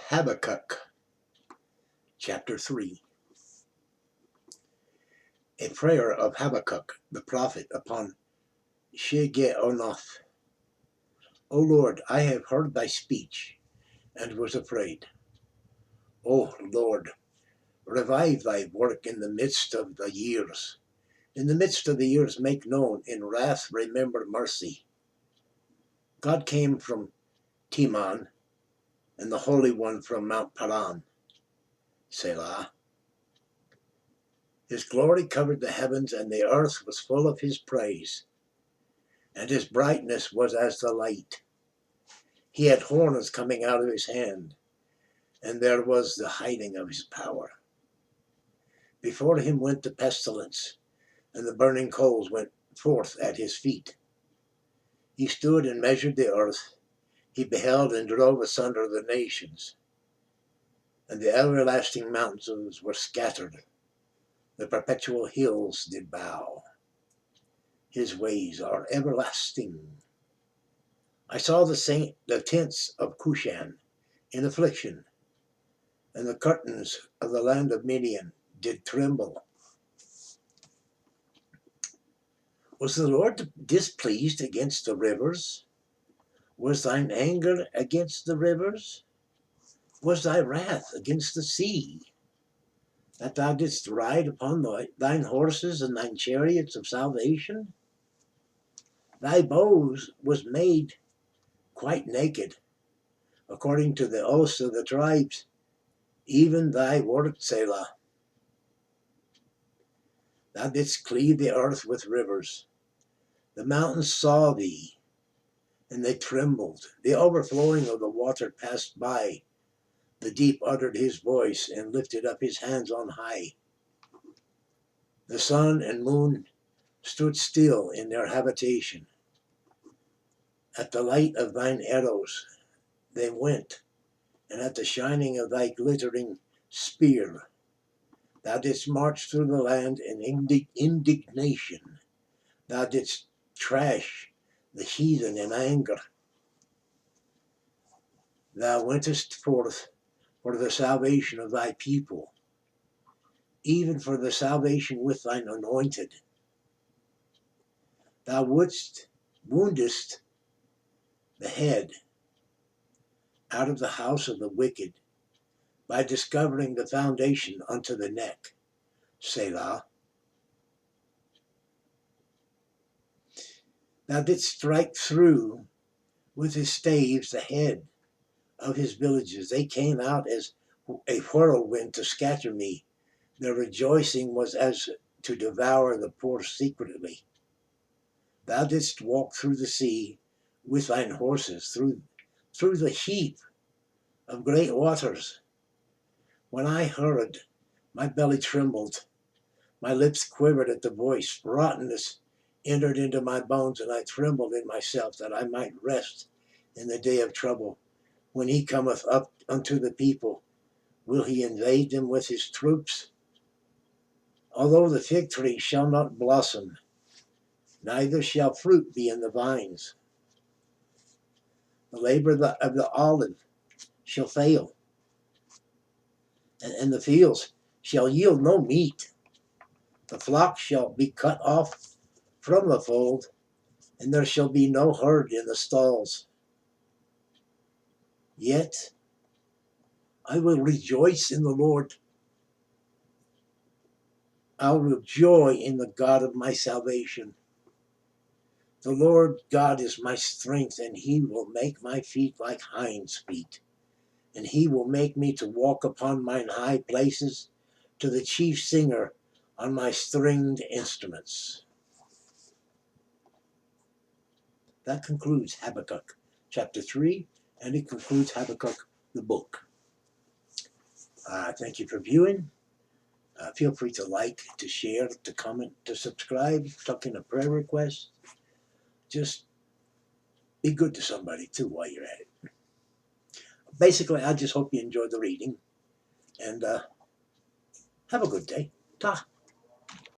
Habakkuk, chapter 3. A prayer of Habakkuk, the prophet, upon Shigionoth. O Lord, I have heard thy speech, and was afraid. O Lord, revive thy work in the midst of the years. In the midst of the years make known, in wrath remember mercy. God came from Teman, and the Holy One from Mount Paran. Selah. His glory covered the heavens, and the earth was full of his praise. And his brightness was as the light. He had horns coming out of his hand, and there was the hiding of his power. Before him went the pestilence, and the burning coals went forth at his feet. He stood and measured the earth. He beheld and drove asunder the nations, and the everlasting mountains were scattered. The perpetual hills did bow. His ways are everlasting. I saw the tents of Cushan in affliction, and the curtains of the land of Midian did tremble. Was the Lord displeased against the rivers? Was thine anger against the rivers? Was thy wrath against the sea, that thou didst ride upon thine horses and thine chariots of salvation? Thy bow was made quite naked, according to the oaths of the tribes, even thy word, Selah. Thou didst cleave the earth with rivers. The mountains saw thee, and they trembled. The overflowing of the water passed by. The deep uttered his voice and lifted up his hands on high. The sun and moon stood still in their habitation. At the light of thine arrows they went, and at the shining of thy glittering spear. Thou didst march through the land in indignation. Thou didst trash the heathen in anger. Thou wentest forth for the salvation of thy people, even for the salvation with thine anointed. Thou woundest the head out of the house of the wicked by discovering the foundation unto the neck. Selah. Thou didst strike through with his staves the head of his villages. They came out as a whirlwind to scatter me. Their rejoicing was as to devour the poor secretly. Thou didst walk through the sea with thine horses, through the heap of great waters. When I heard, my belly trembled. My lips quivered at the voice. Rottenness entered into my bones, and I trembled in myself, that I might rest in the day of trouble. When he cometh up unto the people, will he invade them with his troops? Although the fig tree shall not blossom, neither shall fruit be in the vines. The labor of the olive shall fail, and the fields shall yield no meat. The flock shall be cut off from the fold, and there shall be no herd in the stalls. Yet I will rejoice in the Lord. I will joy in the God of my salvation. The Lord God is my strength, and he will make my feet like hinds' feet, and he will make me to walk upon mine high places, to the chief singer on my stringed instruments. That concludes Habakkuk chapter 3, and it concludes Habakkuk the book. Thank you for viewing. Feel free to like, to share, to comment, to subscribe, tuck in a prayer request. Just be good to somebody too while you're at it. Basically, I just hope you enjoyed the reading, and have a good day. Ta.